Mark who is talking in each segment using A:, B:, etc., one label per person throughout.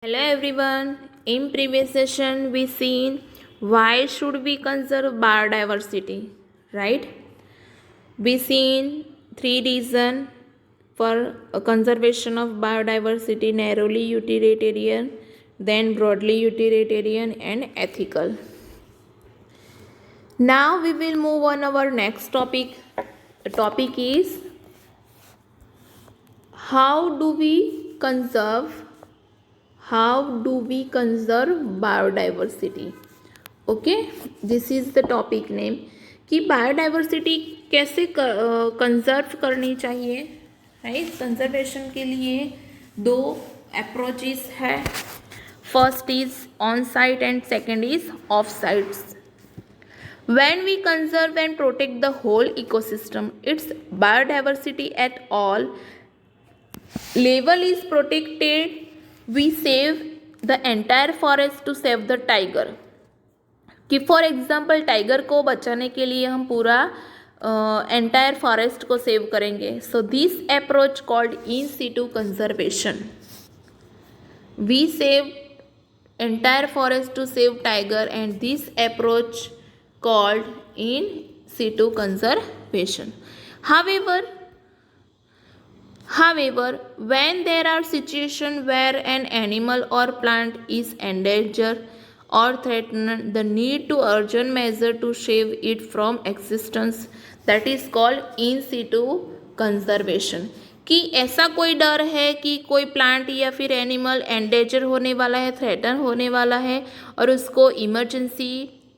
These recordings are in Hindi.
A: Hello everyone. In previous session we seen why should we conserve biodiversity, right? We seen three reasons for a conservation of biodiversity: narrowly utilitarian, then broadly utilitarian, and ethical. Now we will move on our next topic. The topic is how do we conserve biodiversity. Okay, this is the topic name कि बायोडाइवर्सिटी कैसे कंजर्व करनी चाहिए, राइट. कंजर्वेशन के लिए दो अप्रोचेस है. First is on site and second is of sites. When we conserve and protect the whole ecosystem, its biodiversity at all level is protected. We save the entire forest to save the tiger. कि फॉर एग्जाम्पल टाइगर को बचाने के लिए हम पूरा एंटायर फॉरेस्ट को सेव करेंगे. So this approach called in situ conservation. We save entire forest to save tiger, and this approach called in situ conservation. However, when there are situations where an animal or plant is endangered or threatened, the need to urgent measure to save it from existence, that is called in situ conservation. कि ऐसा कोई डर है कि कोई प्लांट या फिर एनिमल एंडेंजर होने वाला है, थ्रेटन होने वाला है, और उसको इमरजेंसी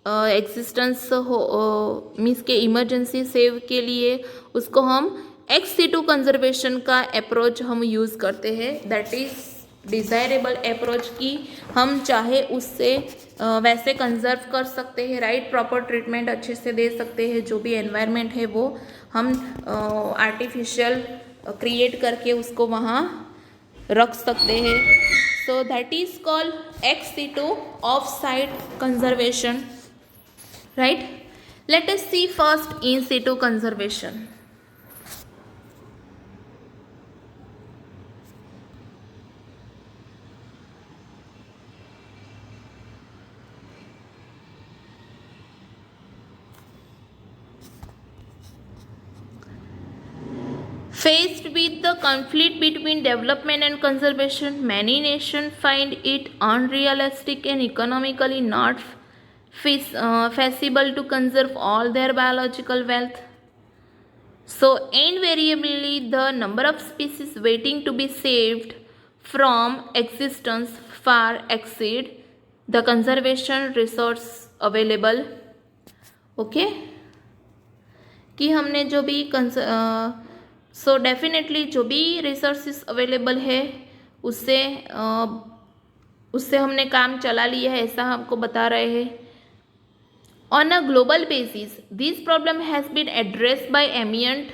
A: एग्जिस्टेंस हो मीन्स के इमरजेंसी सेव के लिए उसको हम एक्स सीटू कंजर्वेशन का अप्रोच हम यूज़ करते हैं. दैट इज़ डिज़ायरेबल अप्रोच कि हम चाहे उससे वैसे कंजर्व कर सकते हैं, राइट. प्रॉपर ट्रीटमेंट अच्छे से दे सकते हैं. जो भी एनवायरनमेंट है वो हम आर्टिफिशियल क्रिएट करके उसको वहाँ रख सकते हैं. So that is called ex situ off site conservation, right. Let us see first in situ conservation. Faced with the conflict between development and conservation, many nations find it unrealistic and economically not feasible to conserve all their biological wealth. So, invariably, the number of species waiting to be saved from existence far exceed the conservation resource available. Okay? कि हमने जो भी सो डेफिनेटली जो भी रिसोर्सेस अवेलेबल है उससे हमने काम चला लिया है, ऐसा हमको बता रहे हैं. On a global basis this problem has been addressed by eminent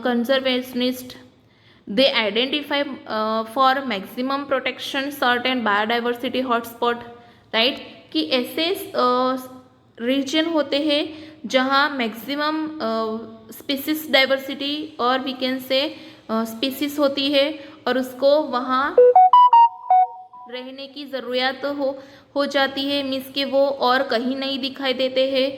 A: conservationist. They identify for maximum protection certain biodiversity hotspot, right. कि ऐसे रीजन होते हैं जहाँ मैक्सिमम स्पीसीज डाइवर्सिटी और वी कैन से स्पीसीज होती है और उसको वहाँ रहने की ज़रूरत हो जाती है. मीन्स के वो और कहीं नहीं दिखाई देते हैं,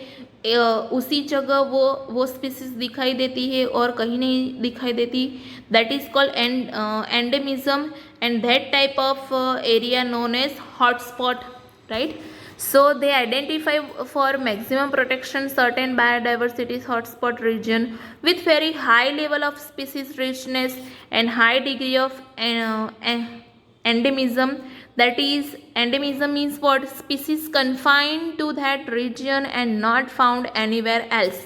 A: उसी जगह वो स्पीसीज दिखाई देती है और कहीं नहीं दिखाई देती. That is called endemism, and that type of area known as hotspot, right. So they identify for maximum protection certain biodiversity hotspot region with very high level of species richness and high degree of endemism. That is, endemism means what? Species confined to that region and not found anywhere else.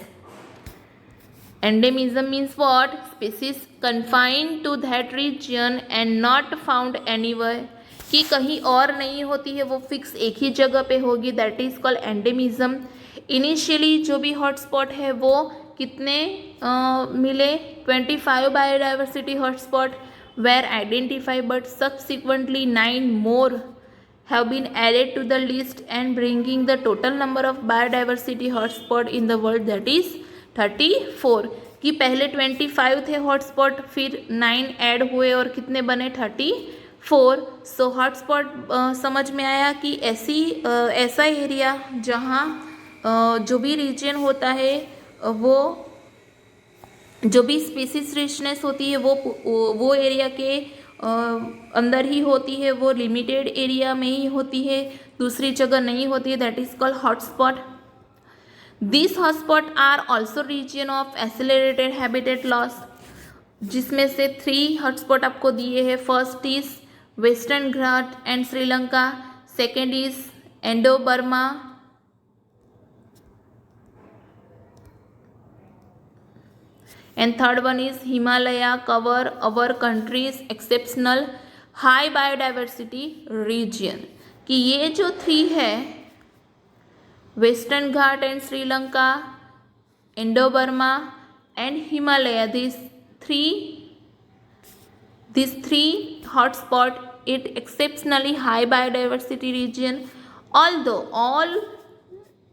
A: Endemism means what? Species confined to that region and not found anywhere, कि कहीं और नहीं होती है, वो फिक्स एक ही जगह पे होगी. That is called endemism. Initially जो भी हॉटस्पॉट है वो कितने मिले? 25 biodiversity hotspot were identify, but subsequently 9 more have been added to the list and bringing the total number of biodiversity hotspot in the world that is 34. कि पहले 25 थे हॉटस्पॉट, फिर 9 ऐड हुए और कितने बने? 34. 4 सो हॉटस्पॉट समझ में आया कि ऐसा एरिया जहाँ जो भी रीजन होता है वो जो भी स्पीसीज रिचनेस होती है वो एरिया के अंदर ही होती है, वो लिमिटेड एरिया में ही होती है, दूसरी जगह नहीं होती है, that is called hotspot. This hotspot are also region of accelerated habitat loss, जिसमें से 3 हॉटस्पॉट आपको दिए हैं। First is western Ghat and Sri Lanka, second is Indo Burma, and third one is Himalaya cover our country's exceptional high biodiversity region। कि ये जो 3 है, western Ghat and Sri Lanka, Indo Burma and Himalaya, these three hotspot it exceptionally high biodiversity region, although all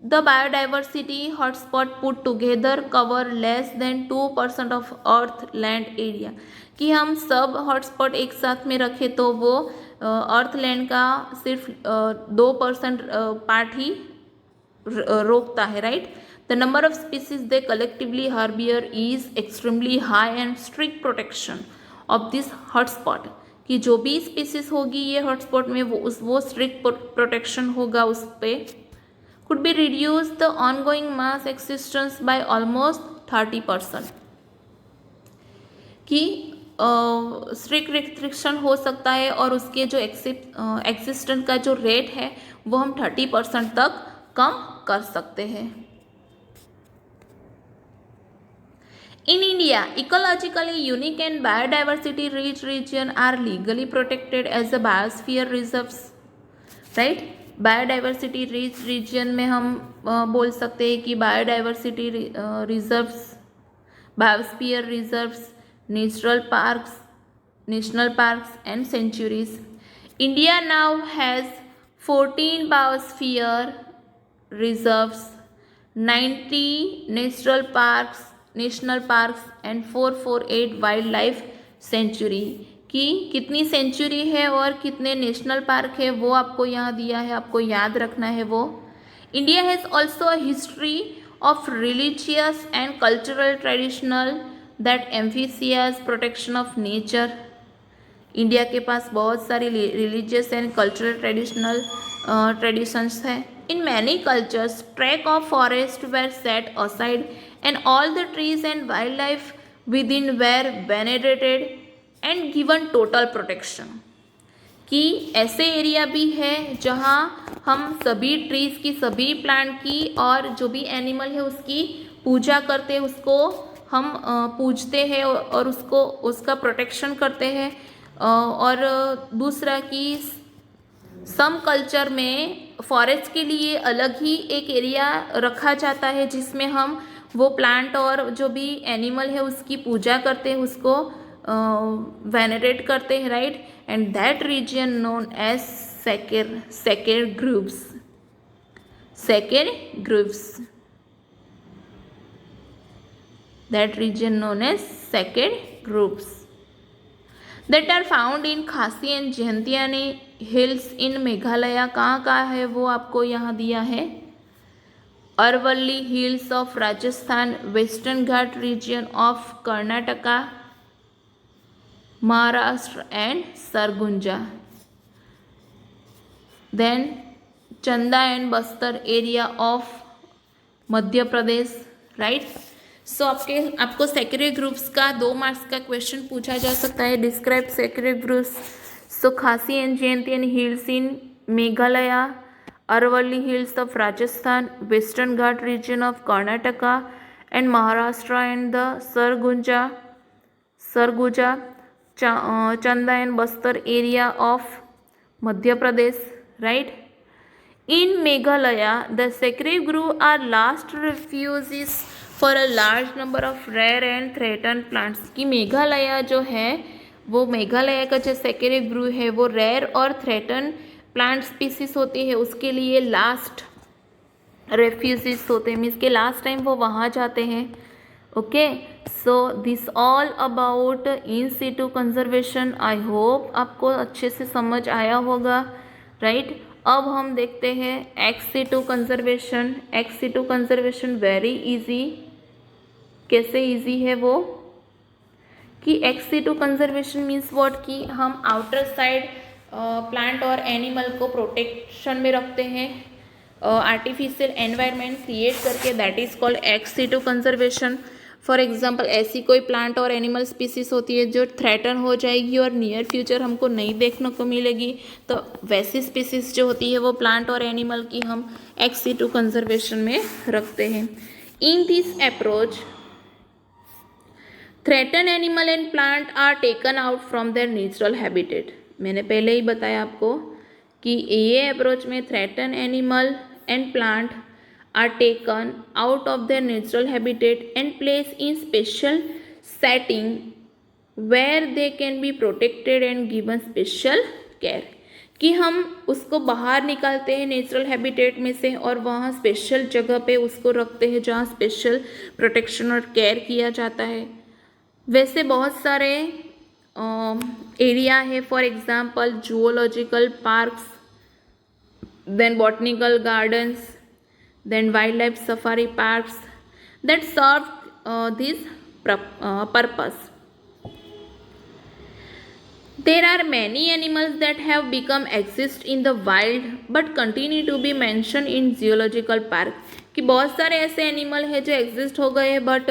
A: the biodiversity hotspot put together cover less than 2% of earth land area। कि हम सब हॉटस्पॉट एक साथ में रखें तो वो अर्थ लैंड का सिर्फ 2% पार्ट ही रोकता है, right. The number of species they collectively harbour is extremely high and strict protection of this hotspot. कि जो भी स्पीसीज होगी ये हॉटस्पॉट में वो स्ट्रिक्ट प्रोटेक्शन होगा उस पर। could be reduce the ongoing mass existence by almost 30%। कि स्ट्रिक्ट रिस्ट्रिक्शन हो सकता है और उसके जो एग्जिस्टेंस का जो रेट है वो हम 30% तक कम कर सकते हैं। In India, ecologically unique and biodiversity rich region are legally protected as a biosphere reserves, right? Biodiversity rich region में हम बोल सकते हैं कि biodiversity reserves, biosphere reserves, national parks and sanctuaries. India now has 14 biosphere reserves, 90 national parks and 448 wildlife sanctuary. कि कितनी सेंचुरी है और कितने नेशनल पार्क है वो आपको यहाँ दिया है, आपको याद रखना है वो। India has also a history of religious and cultural traditional that emphasise protection of nature. India के पास बहुत सारी रिलीजियस एंड कल्चरल ट्रेडिशंस हैं। In many cultures track of forest were set aside and all the trees and wild life within were venerated and given total protection. कि ऐसे एरिया भी है जहाँ हम सभी ट्रीज की, सभी प्लांट की और जो भी एनिमल है उसकी पूजा करते हैं, उसको हम पूजते हैं और उसका प्रोटेक्शन करते हैं। और दूसरा कि सम कल्चर में फॉरेस्ट के लिए अलग ही एक एरिया रखा जाता है जिसमें हम वो प्लांट और जो भी एनिमल है उसकी पूजा करते हैं, उसको वेनरेट करते हैं, right. And that region known as sacred groves that region known as sacred groves that are found in Khasi and Jaintia hills in Meghalaya. कहाँ है वो आपको यहाँ दिया है। Aravalli hills of Rajasthan, Western Ghat region of Karnataka, Maharashtra and Sarguja. Then Chanda and Bastar area of Madhya Pradesh, right. So आपको सेक्रेड ग्रुप्स का 2 मार्क्स का क्वेश्चन पूछा जा सकता है। Describe sacred groups. So Khasi and Jaintia hills in Meghalaya, Aravalli hills of Rajasthan, Western Ghat region of Karnataka and Maharashtra and the Sarguja, Chanda and Bastar area of Madhya Pradesh, right. In Meghalaya the sacred grove are last refugees for a large number of rare and threaten plants. कि मेघालय जो है वो मेघालय का जो सेक्रेड ग्रुव है वो रेयर और थ्रेटन प्लांट स्पीसीज होती है, उसके लिए लास्ट रेफ्यूजीज होते हैं, मीन्स के लास्ट टाइम वो वहाँ जाते हैं। Okay so this all about in situ conservation. I hope आपको अच्छे से समझ आया होगा, राइट। अब हम देखते हैं ex situ conservation. Ex situ conservation very easy. कैसे इजी है वो कि ex situ conservation means what, कि हम आउटर साइड प्लांट और एनिमल को प्रोटेक्शन में रखते हैं, आर्टिफिशियल एनवायरनमेंट क्रिएट करके, that is called ex situ conservation. For example ऐसी कोई प्लांट और एनिमल स्पीसीज होती है जो थ्रेटन हो जाएगी और नियर फ्यूचर हमको नहीं देखने को मिलेगी, तो वैसी स्पीसीज जो होती है वो प्लांट और एनिमल की हम एक्स सीटू कंजर्वेशन में रखते हैं। In this approach threaten animal and plant are taken out from their natural habitat. मैंने पहले ही बताया आपको कि ये अप्रोच में threaten animal and plant are taken out of their natural habitat and place in special setting where they can be protected and given special care. कि हम उसको बाहर निकालते हैं नेचुरल हैबिटेट में से और वहाँ स्पेशल जगह पे उसको रखते हैं जहाँ स्पेशल प्रोटेक्शन और केयर किया जाता है। वैसे बहुत सारे एरिया है, for example zoological parks, then botanical gardens, then wildlife safari parks that serve this purpose. There are many animals that have become exist in the wild but continue to be mentioned in zoological park. कि बहुत सारे ऐसे एनिमल हैं जो एग्जिस्ट हो गए हैं बट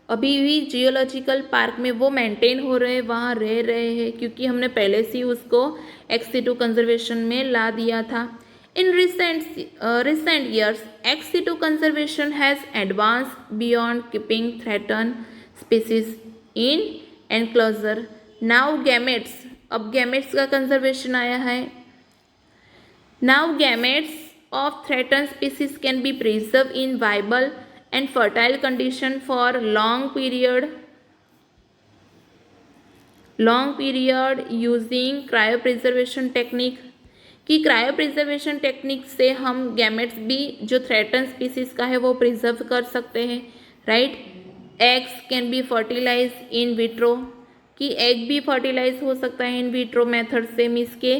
A: अभी भी जियोलॉजिकल पार्क में वो मेंटेन हो रहे हैं, वहाँ रह रहे हैं, क्योंकि हमने पहले से ही उसको एक्स सीटू कंजर्वेशन में ला दिया था। In recent years, ex situ conservation has advanced beyond keeping threatened species in enclosure. Now gametes, अब gametes का conservation आया है। Now gametes of threatened species can be preserved in viable and fertile condition for long period using cryopreservation technique। कि क्रायो प्रिजर्वेशन टेक्निक से हम गैमेट्स भी जो थ्रेटन स्पीसीज का है वो प्रिजर्व कर सकते हैं, right. Eggs can be fertilise in vitro, कि एग भी फर्टिलाइज हो सकता है इन विट्रो मेथड से, मीन्स के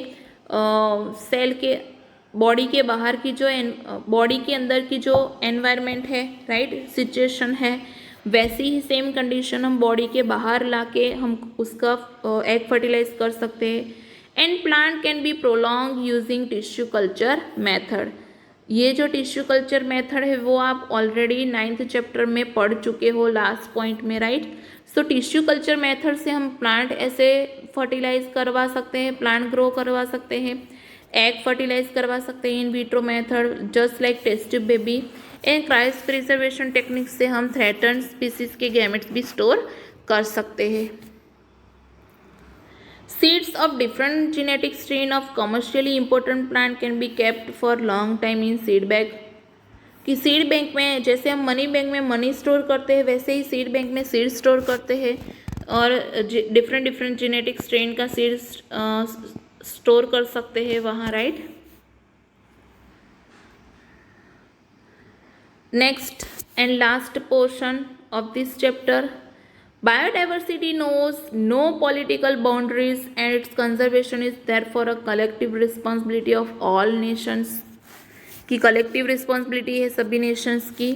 A: सेल के बॉडी के बाहर की जो बॉडी के अंदर की जो एनवायरनमेंट है, राइट, सिचुएशन है, वैसी ही सेम कंडीशन हम बॉडी के बाहर लाके हम उसका एग फर्टिलाइज कर सकते हैं। And plant can be prolong using tissue culture method. ये जो टिश्यू कल्चर मेथड है वो आप ऑलरेडी 9th चैप्टर में पढ़ चुके हो लास्ट पॉइंट में, right. So tissue culture method से हम प्लांट ऐसे फर्टिलाइज करवा सकते हैं, प्लांट ग्रो करवा सकते हैं, एग फर्टिलाइज करवा सकते हैं in vitro method just like test tube baby. And cryopreservation technique से हम थ्रेटन स्पीसीज के गैमेट्स भी स्टोर कर सकते हैं। Seeds of different genetic strain of commercially important plant can be kept for long time in seed bag। कि सीड बैंक में जैसे हम मनी बैंक में मनी स्टोर करते हैं वैसे ही सीड बैंक में सीड स्टोर करते हैं और डिफरेंट जेनेटिक स्ट्रेन का सीड स्टोर कर सकते हैं वहाँ, right. Next and last portion of this chapter, biodiversity knows no political boundaries and its conservation is therefore a collective responsibility of all nations। की collective responsibility है सभी nations की।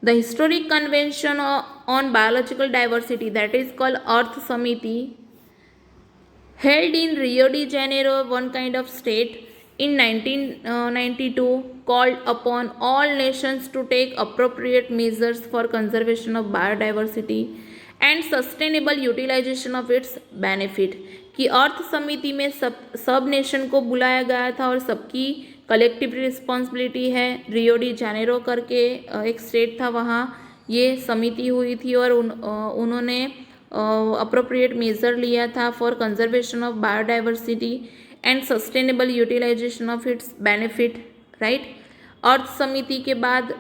A: The historic convention on biological diversity that is called Earth Samiti held in Rio de Janeiro, one kind of state, in 1992 called upon all nations to take appropriate measures for conservation of biodiversity and sustainable utilisation of its benefit. कि अर्थ समिति में सब नेशन को बुलाया गया था और सबकी कलेक्टिव रिस्पॉन्सिबिलिटी है। रियो डी जेनेरो करके एक स्टेट था, वहाँ ये समिति हुई थी और उन्होंने अप्रोप्रिएट मेजर लिया था for conservation of biodiversity and sustainable utilisation of its benefit, right. Earth summit के बाद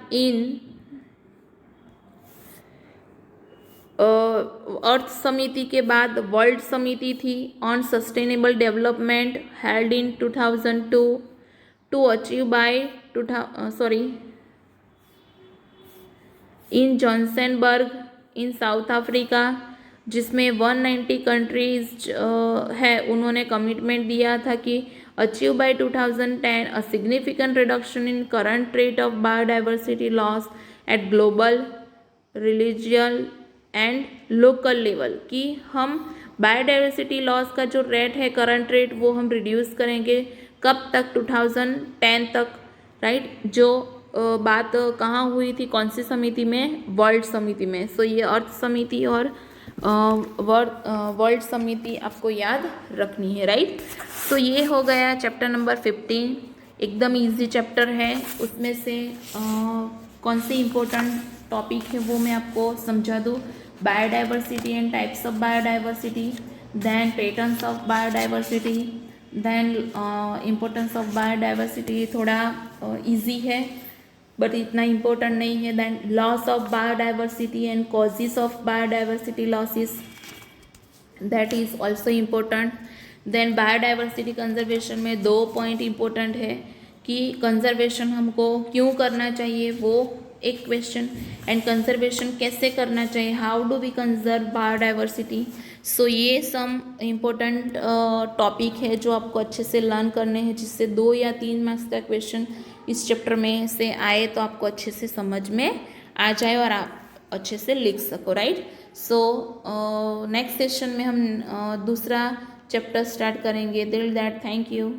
A: अर्थ समिति के बाद वर्ल्ड समिति थी on sustainable development held in 2002 to achieve by in Johannesburg in South Africa, जिसमें 190 कंट्रीज है, उन्होंने कमिटमेंट दिया था कि achieve by 2010 a significant reduction in current rate of biodiversity loss at global, regional and local level, कि हम बायोडाइवर्सिटी लॉस का जो रेट है, करंट रेट, वो हम रिड्यूस करेंगे कब तक, 2010 तक, राइट। जो बात कहाँ हुई थी, कौन सी समिति में, वर्ल्ड समिति में। सो ये अर्थ समिति और वर्ल्ड समिति आपको याद रखनी है, राइट। तो ये हो गया चैप्टर नंबर 15, एकदम इजी चैप्टर है। उसमें से कौन सी इम्पोर्टेंट टॉपिक है वो मैं आपको समझा दूँ। Biodiversity and types of biodiversity, then patterns of biodiversity, then importance of biodiversity, थोड़ा इजी है बट इतना इम्पोर्टेंट नहीं है। Then loss of biodiversity and causes of biodiversity losses, that is also important. Then biodiversity conservation में 2 पॉइंट इम्पोर्टेंट है कि कंजर्वेशन हमको क्यों करना चाहिए, वो एक क्वेश्चन, एंड कंजर्वेशन कैसे करना चाहिए, how do we conserve biodiversity. So ये सम इम्पोर्टेंट टॉपिक है जो आपको अच्छे से लर्न करने हैं, जिससे 2 या 3 मार्क्स का क्वेश्चन इस चैप्टर में से आए तो आपको अच्छे से समझ में आ जाए और आप अच्छे से लिख सको, राइट। सो नेक्स्ट सेशन में हम दूसरा चैप्टर स्टार्ट करेंगे। Till that, thank you.